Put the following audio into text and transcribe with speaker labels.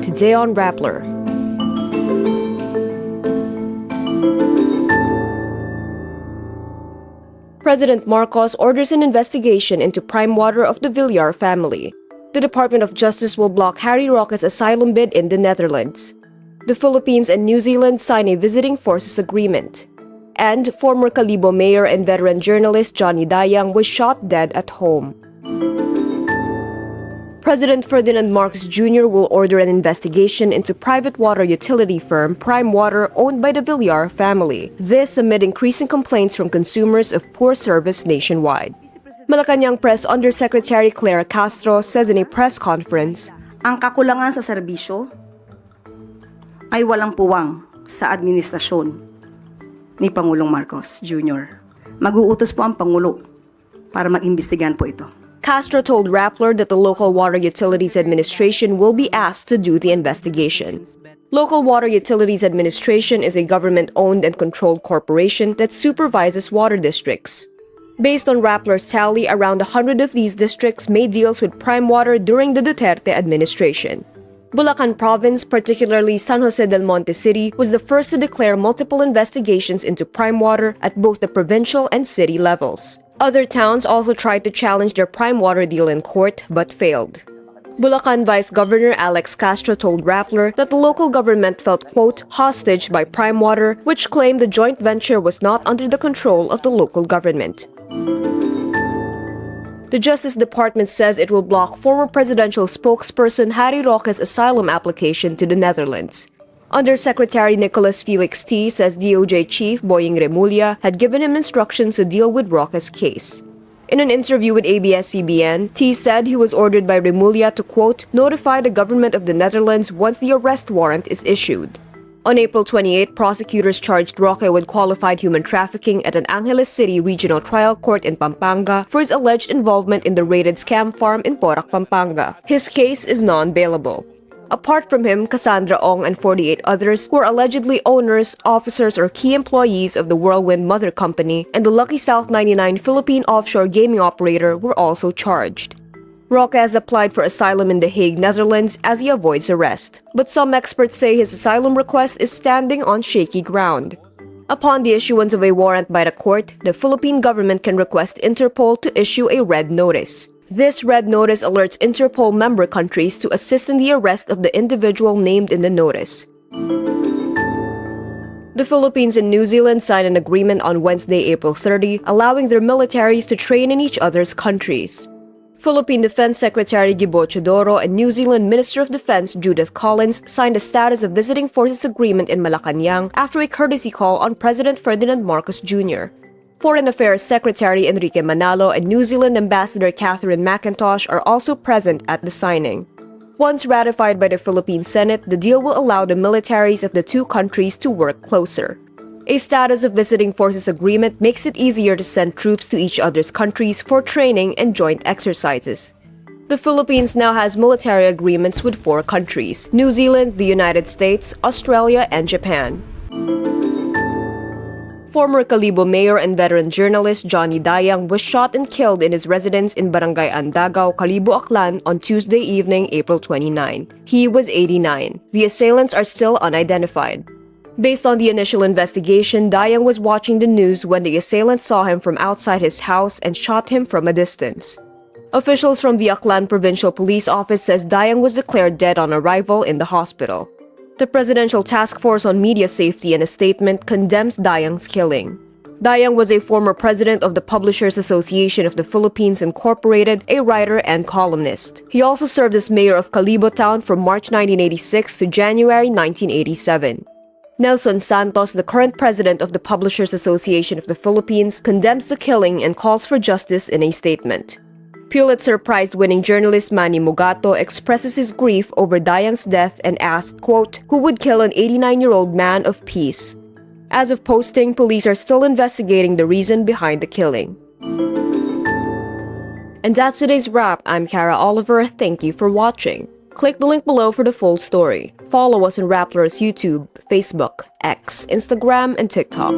Speaker 1: Today on Rappler. President Marcos orders an investigation into PrimeWater of the Villar family. The Department of Justice will block Harry Roque's asylum bid in the Netherlands. The Philippines and New Zealand sign a visiting forces agreement. And former Kalibo mayor and veteran journalist Johnny Dayang was shot dead at home. President Ferdinand Marcos Jr. will order an investigation into private water utility firm PrimeWater owned by the Villar family. This amid increasing complaints from consumers of poor service nationwide. Malacanang Press Undersecretary Clara Castro says in a press conference,
Speaker 2: "Ang kakulangan sa serbisyo ay walang puwang sa administrasyon ni Pangulong Marcos Jr. Mag-uutos po ang Pangulo para mag-imbestigahan po ito."
Speaker 1: Castro told Rappler that the Local Water Utilities Administration will be asked to do the investigation. Local Water Utilities Administration is a government-owned and controlled corporation that supervises water districts. Based on Rappler's tally, around 100 of these districts made deals with PrimeWater during the Duterte administration. Bulacan Province, particularly San Jose del Monte City, was the first to declare multiple investigations into PrimeWater at both the provincial and city levels. Other towns also tried to challenge their PrimeWater deal in court, but failed. Bulacan Vice Governor Alex Castro told Rappler that the local government felt, quote, hostage by PrimeWater, which claimed the joint venture was not under the control of the local government. The Justice Department says it will block former presidential spokesperson Harry Roque's asylum application to the Netherlands. Undersecretary Nicholas Felix T. says DOJ Chief Boying Remulla had given him instructions to deal with Rockas' case. In an interview with ABS-CBN, T said he was ordered by Remulla to, quote, notify the government of the Netherlands once the arrest warrant is issued. On April 28, prosecutors charged Roque with qualified human trafficking at an Angeles City Regional Trial Court in Pampanga for his alleged involvement in the raided scam farm in Porac, Pampanga. His case is non-bailable. Apart from him, Cassandra Ong and 48 others who are allegedly owners, officers, or key employees of the Whirlwind Mother Company and the Lucky South 99 Philippine offshore gaming operator were also charged. Roque has applied for asylum in The Hague, Netherlands, as he avoids arrest. But some experts say his asylum request is standing on shaky ground. Upon the issuance of a warrant by the court, the Philippine government can request Interpol to issue a red notice. This red notice alerts Interpol member countries to assist in the arrest of the individual named in the notice. The Philippines and New Zealand signed an agreement on Wednesday, April 30, allowing their militaries to train in each other's countries. Philippine Defense Secretary Gibo Chodoro and New Zealand Minister of Defense Judith Collins signed a status of visiting forces agreement in Malacanang after a courtesy call on President Ferdinand Marcos Jr. Foreign Affairs Secretary Enrique Manalo and New Zealand Ambassador Catherine McIntosh are also present at the signing. Once ratified by the Philippine Senate, the deal will allow the militaries of the two countries to work closer. A status of visiting forces agreement makes it easier to send troops to each other's countries for training and joint exercises. The Philippines now has military agreements with 4 countries: New Zealand, the United States, Australia, and Japan. Former Kalibo mayor and veteran journalist Johnny Dayang was shot and killed in his residence in Barangay Andagaw, Kalibo, Aklan on Tuesday evening, April 29. He was 89. The assailants are still unidentified. Based on the initial investigation, Dayang was watching the news when the assailants saw him from outside his house and shot him from a distance. Officials from the Aklan Provincial Police Office says Dayang was declared dead on arrival in the hospital. The Presidential Task Force on Media Safety in a statement condemns Dayang's killing. Dayang was a former president of the Publishers Association of the Philippines Incorporated, a writer and columnist. He also served as mayor of Kalibo Town from March 1986 to January 1987. Nelson Santos, the current president of the Publishers Association of the Philippines, condemns the killing and calls for justice in a statement. Pulitzer Prize-winning journalist Manny Mugato expresses his grief over Dayang's death and asked, quote, who would kill an 89-year-old man of peace? As of posting, police are still investigating the reason behind the killing. And that's today's wrap. I'm Kara Oliver. Thank you for watching. Click the link below for the full story. Follow us on Rappler's YouTube, Facebook, X, Instagram, and TikTok.